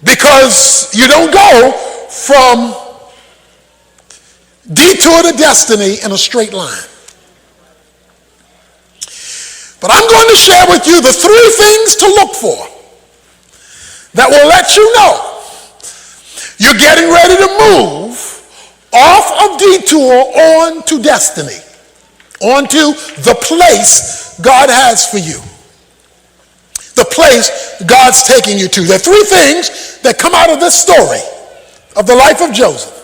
Because you don't go from detour to destiny in a straight line. But I'm going to share with you the 3 things to look for that will let you know you're getting ready to move off of detour on to destiny, onto the place God has for you, the place God's taking you to. There are 3 things that come out of this story of the life of Joseph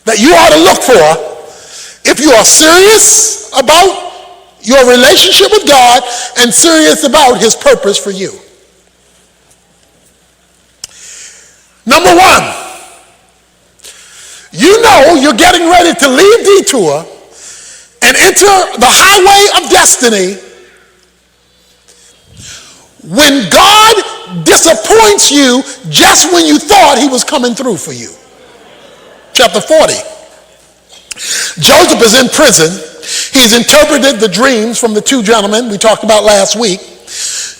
that you ought to look for if you are serious about your relationship with God and serious about his purpose for you. Number 1, you know you're getting ready to leave detour and enter the highway of destiny when God disappoints you just when you thought he was coming through for you. Chapter 40. Joseph is in prison. He's interpreted the dreams from the 2 gentlemen we talked about last week.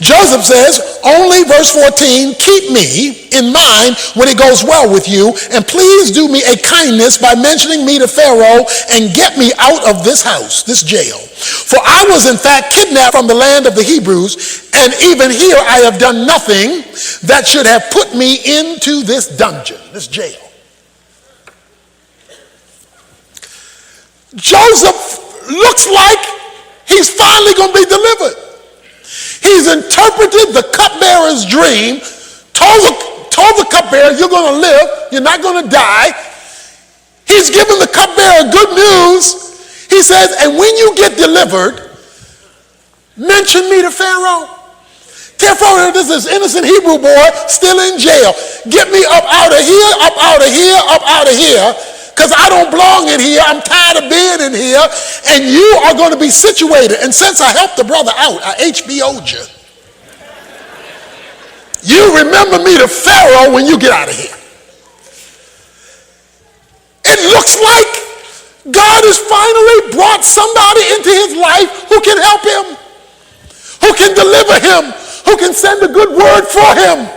Joseph says, only, verse 14, keep me in mind when it goes well with you, and please do me a kindness by mentioning me to Pharaoh and get me out of this house, this jail. For I was in fact kidnapped from the land of the Hebrews, and even here I have done nothing that should have put me into this dungeon, this jail. Joseph looks like he's finally going to be delivered. He's interpreted the cupbearer's dream, told the cupbearer, you're going to live, you're not going to die. He's given the cupbearer good news. He says, and when you get delivered, mention me to Pharaoh. Tell Pharaoh this is innocent Hebrew boy still in jail. Get me up out of here, up out of here, up out of here. Because I don't belong in here. I'm tired of being in here. And you are going to be situated. And since I helped the brother out, I HBO'd you. You remember me to Pharaoh when you get out of here. It looks like God has finally brought somebody into his life who can help him, who can deliver him, who can send a good word for him.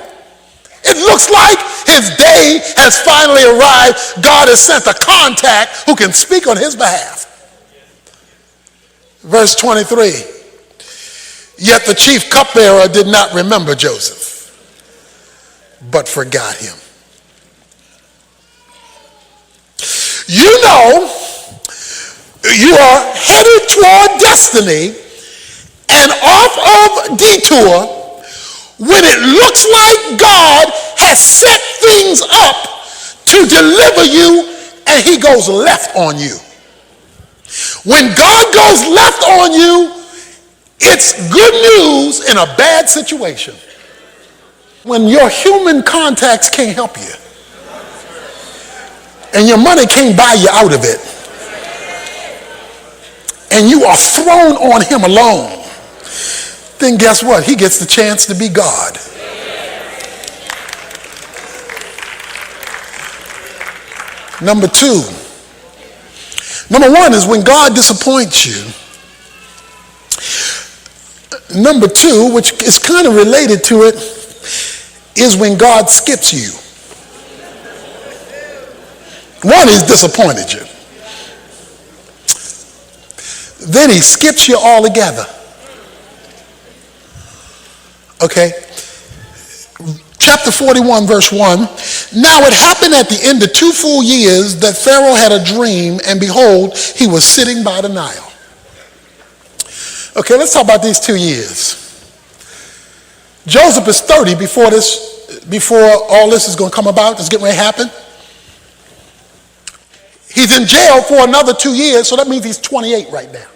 It looks like his day has finally arrived. God has sent a contact who can speak on his behalf. Verse 23. Yet the chief cupbearer did not remember Joseph, but forgot him. You know, you are headed toward destiny and off of detour when it looks like God has set things up to deliver you and he goes left on you. When God goes left on you, it's good news in a bad situation. When your human contacts can't help you and your money can't buy you out of it and you are thrown on him alone, then guess what? He gets the chance to be God. Number 2. Number 1 is when God disappoints you. Number 2, which is kind of related to it, is when God skips you. 1, he's disappointed you. Then he skips you altogether. Okay? Chapter 41, verse 1. Now it happened at the end of 2 full years that Pharaoh had a dream, and behold, he was sitting by the Nile. Okay, let's talk about these 2 years. Joseph is 30 before all this is going to come about. It's getting ready to happen. He's in jail for another 2 years, so that means he's 28 right now.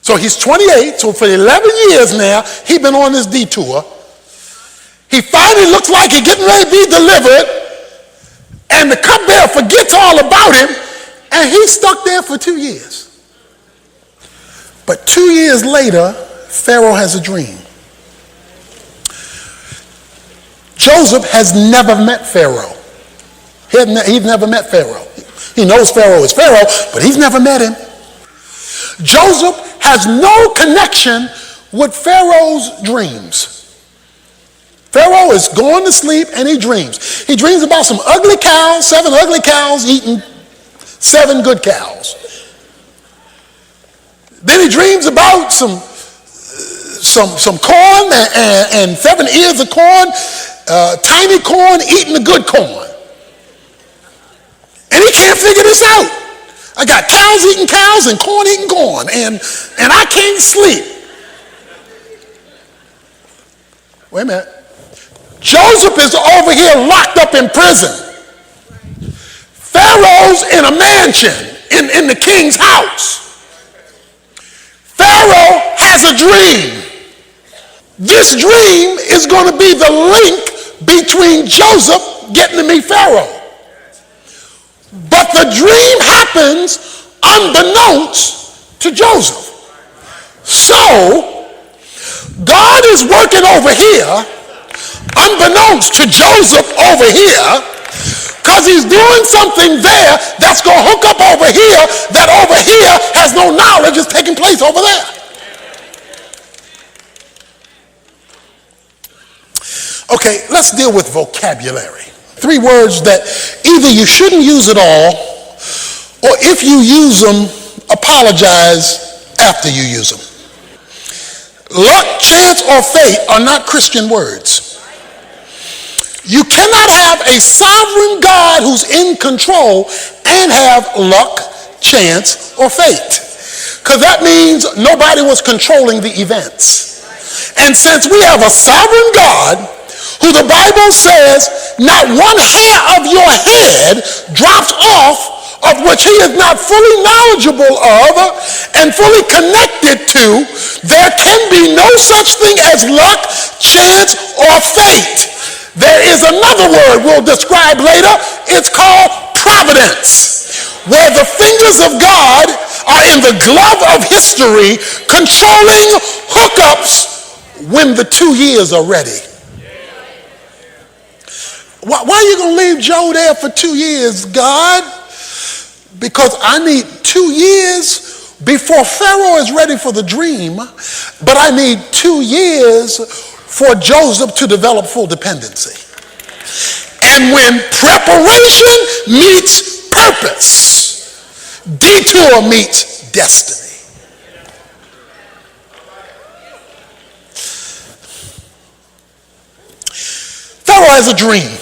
So he's 28, so for 11 years now, he's been on this detour. He finally looks like he's getting ready to be delivered, and the cupbearer forgets all about him, and he's stuck there for 2 years. But 2 years later, Pharaoh has a dream. Joseph has never met Pharaoh. He's never met Pharaoh. He knows Pharaoh is Pharaoh, but he's never met him. Joseph has no connection with Pharaoh's dreams. Pharaoh is going to sleep and he dreams. He dreams about some ugly cows, 7 ugly cows eating 7 good cows. Then he dreams about some corn and 7 ears of corn, tiny corn eating the good corn. And he can't figure this out. I got cows eating cows and corn eating corn, and I can't sleep. Wait a minute. Joseph is over here locked up in prison. Pharaoh's in a mansion in the king's house. Pharaoh has a dream. This dream is going to be the link between Joseph getting to meet Pharaoh. But the dream happens unbeknownst to Joseph. So, God is working over here, unbeknownst to Joseph over here, because he's doing something there that's going to hook up over here that over here has no knowledge is taking place over there. Okay, let's deal with vocabulary. 3 words that either you shouldn't use at all, or if you use them, apologize after you use them. Luck, chance, or fate are not Christian words. You cannot have a sovereign God who's in control and have luck, chance, or fate. Because that means nobody was controlling the events. And since we have a sovereign God who the Bible says not one hair of your head drops off of which he is not fully knowledgeable of and fully connected to, there can be no such thing as luck, chance, or fate. There is another word we'll describe later. It's called providence, where the fingers of God are in the glove of history, controlling hookups when the 2 years are ready. Why are you going to leave Joe there for 2 years, God? Because I need 2 years before Pharaoh is ready for the dream, but I need 2 years for Joseph to develop full dependency. And when preparation meets purpose, detour meets destiny. Pharaoh has a dream.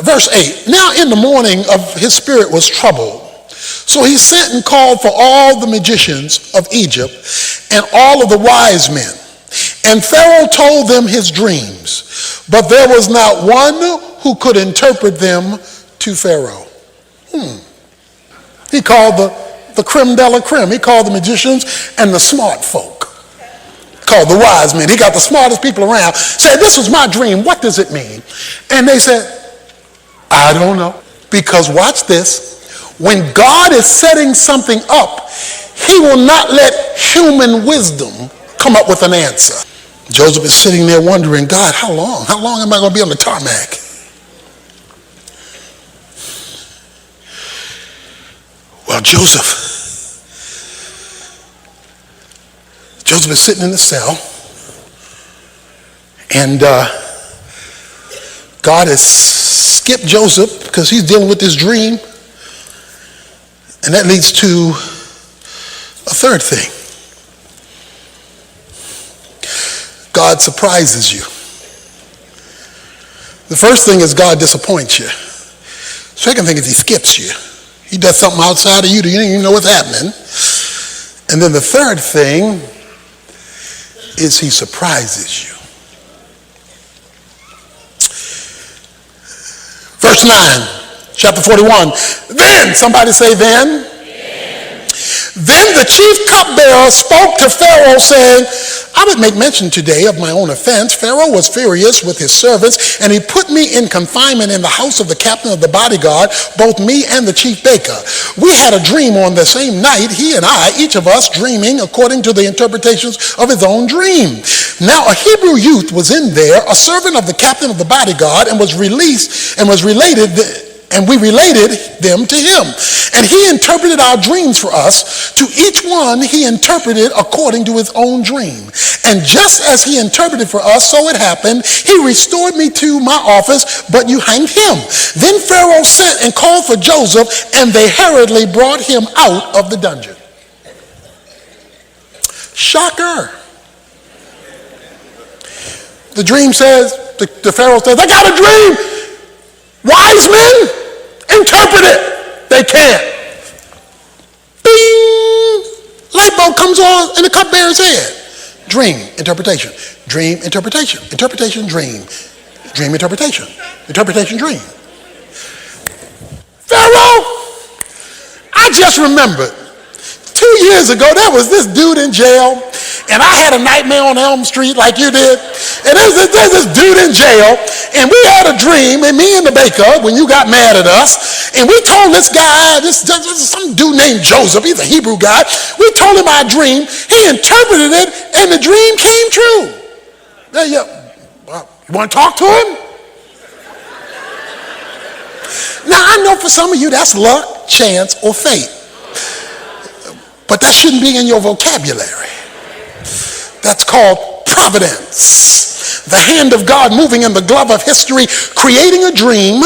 Verse 8, now in the morning of his spirit was troubled. So he sent and called for all the magicians of Egypt and all of the wise men. And Pharaoh told them his dreams, but there was not one who could interpret them to Pharaoh. He called the creme de la creme. He called the magicians and the smart folk. Called the wise men. He got the smartest people around. Said, this was my dream. What does it mean? And they said, I don't know. Because watch this. When God is setting something up, he will not let human wisdom come up with an answer. Joseph is sitting there wondering, God, how long? How long am I going to be on the tarmac? Well, Joseph is sitting in the cell, and God has skipped Joseph because he's dealing with this dream. And that leads to a third thing. God surprises you. The first thing is God disappoints you. Second thing is he skips you. He does something outside of you that you didn't even know what's happening. And then the third thing is he surprises you. Verse 9, chapter 41. Then, somebody say then. Then the chief cupbearer spoke to Pharaoh, saying, I would make mention today of my own offense. Pharaoh was furious with his servants, and he put me in confinement in the house of the captain of the bodyguard, both me and the chief baker. We had a dream on the same night, he and I, each of us dreaming according to the interpretations of his own dream. Now a Hebrew youth was in there, a servant of the captain of the bodyguard, and was related and we related them to him. And he interpreted our dreams for us. To each one he interpreted according to his own dream. And just as he interpreted for us, so it happened. He restored me to my office, but you hanged him. Then Pharaoh sent and called for Joseph, and they hurriedly brought him out of the dungeon. Shocker. The dream says, the Pharaoh says, I got a dream. Wise men, interpret it. They can't. Bing! Light bulb comes on in the cupbearer's head. Dream, interpretation. Dream, interpretation. Interpretation, dream. Dream, interpretation. Interpretation, dream. Pharaoh, I just remembered 2 years ago, there was this dude in jail, and I had a nightmare on Elm Street like you did. And there's this dude in jail, and we had a dream, and me and the baker, when you got mad at us, and we told this guy, this some dude named Joseph, he's a Hebrew guy, we told him our dream, he interpreted it, and the dream came true. You want to talk to him? Now, I know for some of you that's luck, chance, or fate. But that shouldn't be in your vocabulary. That's called providence. The hand of God moving in the glove of history, creating a dream,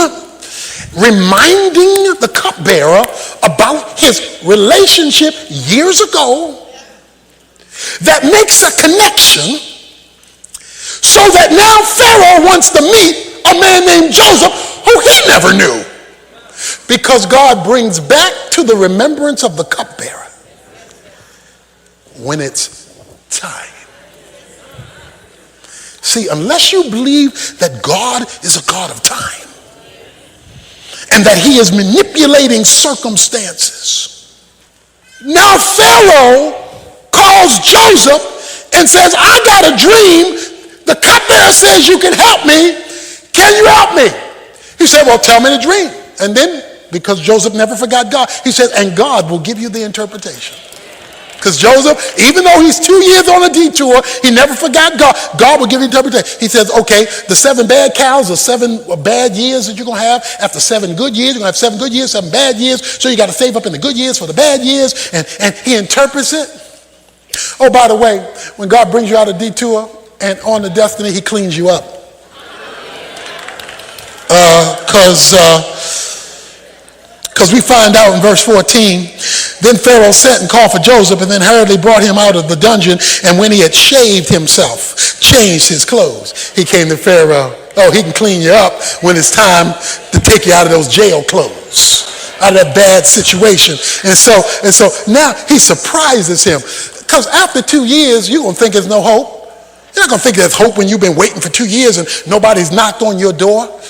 reminding the cupbearer about his relationship years ago that makes a connection so that now Pharaoh wants to meet a man named Joseph who he never knew. Because God brings back to the remembrance of the cupbearer when it's time. See, unless you believe that God is a God of time and that he is manipulating circumstances, now Pharaoh calls Joseph and says, I got a dream. The cupbearer says you can help me. Can you help me? He said, well, tell me the dream. And then, because Joseph never forgot God, he said, and God will give you the interpretation. Because Joseph, even though he's 2 years on a detour, he never forgot God. God will give you interpretation. He says, okay, the 7 bad cows are 7 bad years that you're going to have. After 7 good years, you're going to have 7 good years, 7 bad years. So you got to save up in the good years for the bad years. And he interprets it. Oh, by the way, when God brings you out of detour and on the destiny, he cleans you up. Because we find out in verse 14, then Pharaoh sent and called for Joseph and then hurriedly brought him out of the dungeon. And when he had shaved himself, changed his clothes, he came to Pharaoh. Oh, he can clean you up when it's time to take you out of those jail clothes, out of that bad situation. And so now he surprises him. Because after 2 years, you're going to think there's no hope. You're not going to think there's hope when you've been waiting for 2 years and nobody's knocked on your door.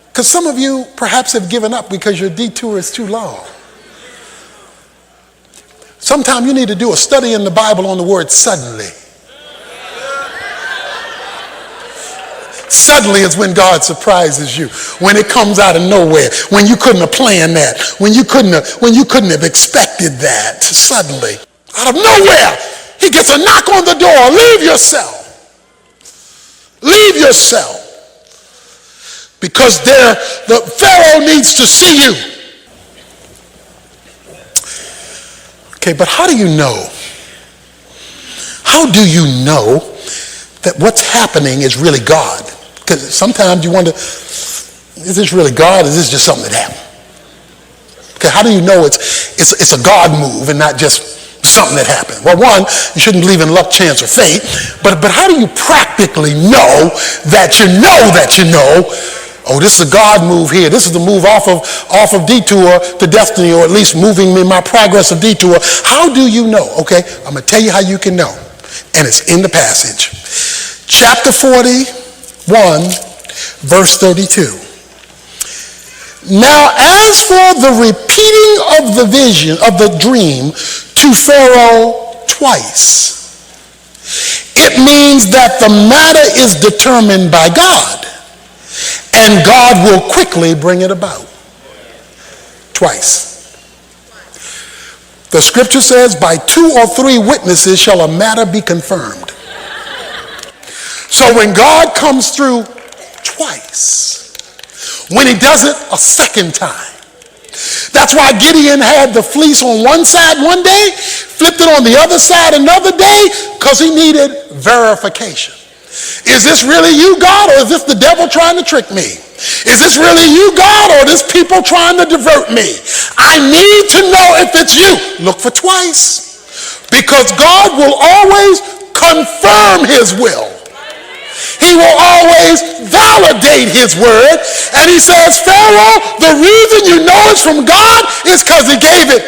Because some of you perhaps have given up because your detour is too long. Sometimes you need to do a study in the Bible on the word suddenly. Suddenly is when God surprises you, when it comes out of nowhere, when you couldn't have planned that, when you couldn't have expected that. Suddenly, out of nowhere, he gets a knock on the door. Leave your cell. Leave your cell. Because the Pharaoh needs to see you. Okay, but how do you know? How do you know that what's happening is really God? Because sometimes you wonder, is this really God or is this just something that happened? Okay, how do you know it's a God move and not just something that happened? Well, one, you shouldn't believe in luck, chance, or fate. But how do you practically know that you know, oh, this is a God move here. This is the move off of detour to destiny, or at least moving in my progress of detour. How do you know? Okay, I'm going to tell you how you can know. And it's in the passage. Chapter 41, verse 32. Now, as for the repeating of the vision, of the dream to Pharaoh twice, it means that the matter is determined by God. And God will quickly bring it about. Twice. The scripture says, by 2 or 3 witnesses shall a matter be confirmed. So when God comes through twice, when he does it a second time. That's why Gideon had the fleece on one side one day, flipped it on the other side another day, because he needed verification. Is this really you, God, or is this the devil trying to trick me? Is this really you, God, or is this people trying to divert me? I need to know if it's you. Look for twice, because God will always confirm his will. He will always validate his word. And he says, Pharaoh, the reason you know it's from God is because he gave it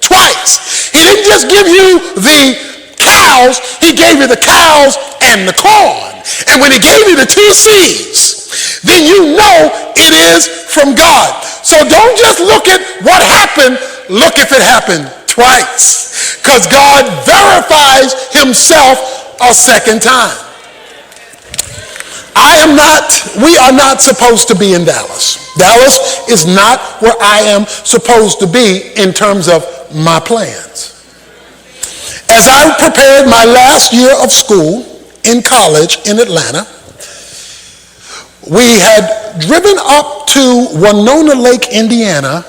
twice. He didn't just give you the cows, he gave you the cows and the corn. And when he gave you the two seeds, then you know it is from God. So don't just look at what happened, look if it happened twice. Because God verifies himself a second time. We are not supposed to be in Dallas. Dallas is not where I am supposed to be in terms of my plans. As I prepared my last year of school in college in Atlanta, we had driven up to Winona Lake, Indiana,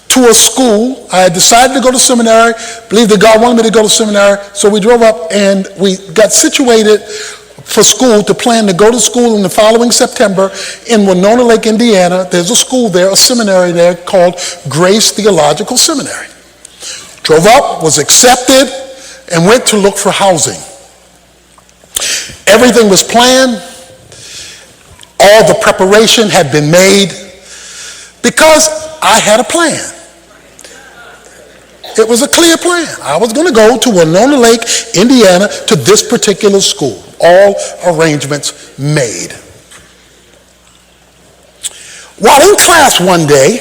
to a school. I had decided to go to seminary, believed that God wanted me to go to seminary, so we drove up and we got situated for school to plan to go to school in the following September in Winona Lake, Indiana. There's a school there, a seminary there called Grace Theological Seminary. Drove up, was accepted, and went to look for housing. Everything was planned. All the preparation had been made because I had a plan. It was a clear plan. I was going to go to Winona Lake, Indiana, to this particular school. All arrangements made. While in class one day,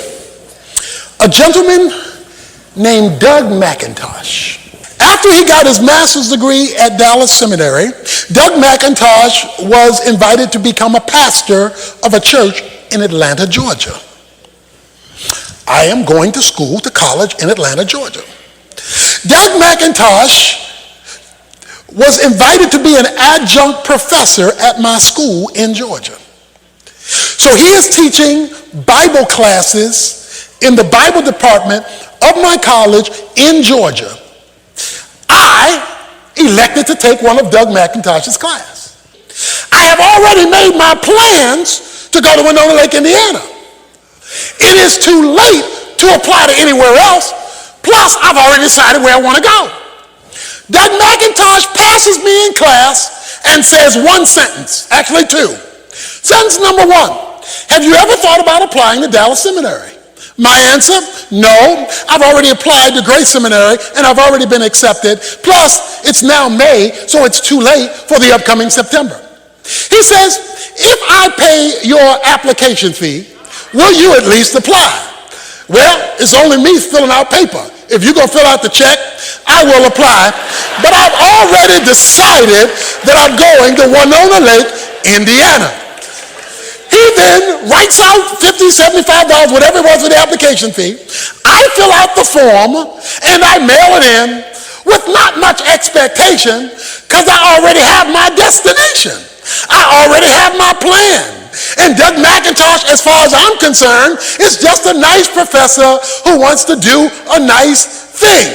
a gentleman named Doug McIntosh, after he got his master's degree at Dallas Seminary, Doug McIntosh was invited to become a pastor of a church in Atlanta, Georgia. I am going to school, to college in Atlanta, Georgia. Doug McIntosh was invited to be an adjunct professor at my school in Georgia. So he is teaching Bible classes in the Bible department of my college in Georgia. I elected to take one of Doug McIntosh's class. I have already made my plans to go to Winona Lake, Indiana. It is too late to apply to anywhere else. Plus, I've already decided where I want to go. Doug McIntosh passes me in class and says one sentence, actually two. Sentence number one, have you ever thought about applying to Dallas Seminary? My answer, no. I've already applied to Grace Seminary and I've already been accepted. Plus, it's now May, so it's too late for the upcoming September. He says, if I pay your application fee, will you at least apply? Well, it's only me filling out paper. If you're going to fill out the check, I will apply. But I've already decided that I'm going to Winona Lake, Indiana. He then writes out $50, $75, whatever it was for the application fee. I fill out the form and I mail it in with not much expectation because I already have my destination. I already have my plan. And Doug McIntosh, as far as I'm concerned, is just a nice professor who wants to do a nice thing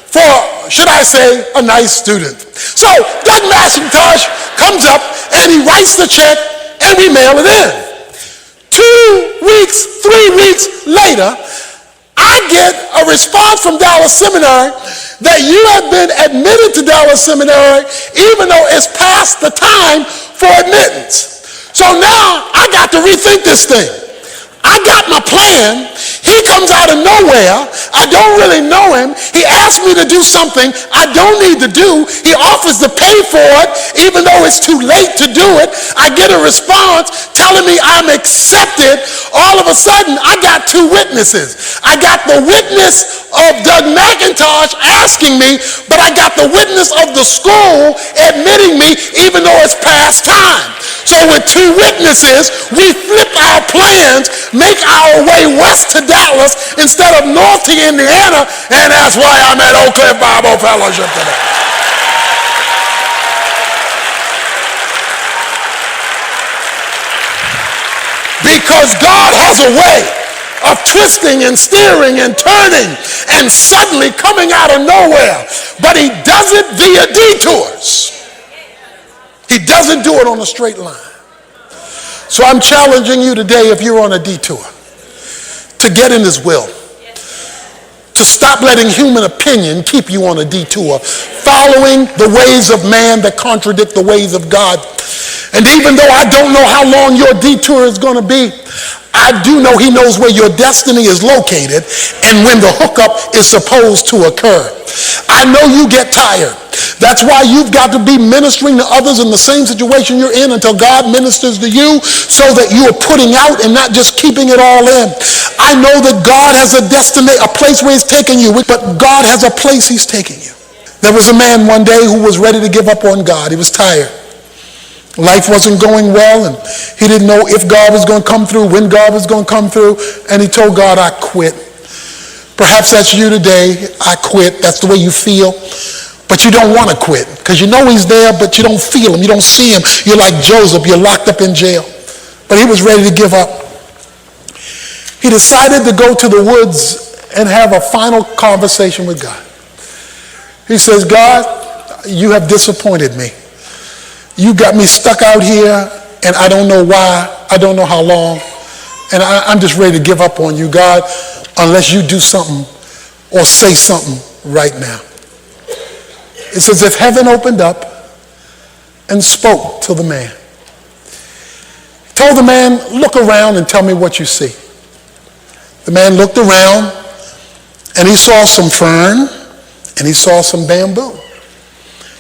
for, should I say, a nice student. So Doug McIntosh comes up and he writes the check and we mail it in. 2 weeks, 3 weeks later, I get a response from Dallas Seminary that you have been admitted to Dallas Seminary even though it's past the time for admittance. So now I got to rethink this thing. I got my plan. He comes out of nowhere. I don't really know him. He asks me to do something I don't need to do. He offers to pay for it, even though it's too late to do it. I get a response telling me I'm accepted. All of a sudden, I got two witnesses. I got the witness of Doug McIntosh asking me, but I got the witness of the school admitting me, even though it's past time. So with two witnesses, we flip our plans, make our way west to Dallas instead of north to Indiana, and that's why I'm at Oak Cliff Bible Fellowship today. Because God has a way of twisting and steering and turning and suddenly coming out of nowhere. But he does it via detours. He doesn't do it on a straight line. So I'm challenging you today, if you're on a detour, to get in his will. To stop letting human opinion keep you on a detour, following the ways of man that contradict the ways of God. And even though I don't know how long your detour is going to be, I do know he knows where your destiny is located and when the hookup is supposed to occur. I know you get tired. That's why you've got to be ministering to others in the same situation you're in until God ministers to you, so that you are putting out and not just keeping it all in. I know that God has a destiny, a place where he's taking you, but God has a place he's taking you. There was a man one day who was ready to give up on God. He was tired. Life wasn't going well, and he didn't know if God was going to come through, when God was going to come through, and he told God, I quit. Perhaps that's you today. I quit. That's the way you feel. But you don't want to quit because you know he's there, but you don't feel him. You don't see him. You're like Joseph. You're locked up in jail. But he was ready to give up. He decided to go to the woods and have a final conversation with God. He says, God, you have disappointed me. You got me stuck out here, and I don't know why. I don't know how long. And I'm just ready to give up on you, God, unless you do something or say something right now. It's as if heaven opened up and spoke to the man. He told the man, look around and tell me what you see. The man looked around and he saw some fern and he saw some bamboo.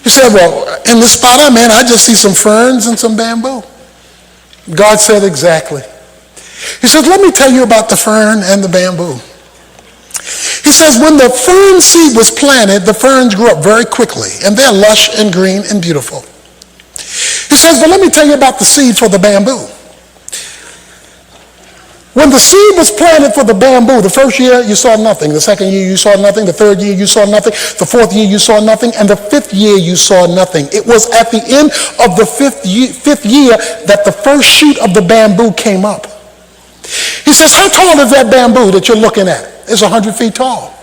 He said, well, in the spot I'm in, I just see some ferns and some bamboo. God said, exactly. He said, let me tell you about the fern and the bamboo. He says, when the fern seed was planted, the ferns grew up very quickly, and they're lush and green and beautiful. He says, but let me tell you about the seed for the bamboo. When the seed was planted for the bamboo, the first year you saw nothing, the second year you saw nothing, the third year you saw nothing, the fourth year you saw nothing, and the fifth year you saw nothing. It was at the end of the fifth year that the first shoot of the bamboo came up. He says, how tall is that bamboo that you're looking at? It's 100 feet tall.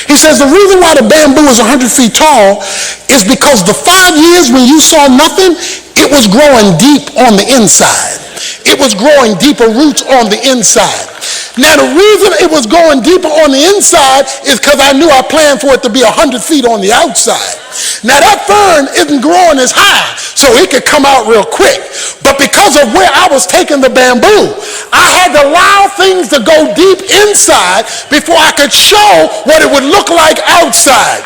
He says the reason why the bamboo is 100 feet tall is because the 5 years when you saw nothing, it was growing deep on the inside. It was growing deeper roots on the inside. Now the reason it was going deeper on the inside is because I knew I planned for it to be 100 feet on the outside. Now that fern isn't growing as high, so it could come out real quick. But because of where I was taking the bamboo, I had to allow things to go deep inside before I could show what it would look like outside.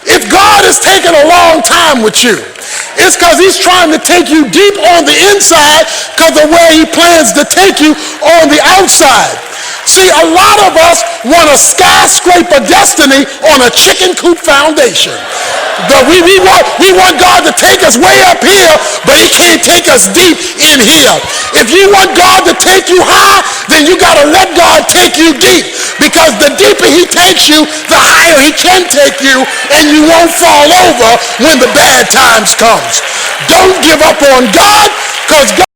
If God is taking a long time with you, it's because he's trying to take you deep on the inside because of where he plans to take you on the outside. See, a lot of us want a skyscraper destiny on a chicken coop foundation. We want God to take us way up here, but he can't take us deep in here. If you want God to take you high, then you got to let God take you deep, because the deeper he takes you, the higher he can take you, and you won't fall over when the bad times comes. Don't give up on God, because God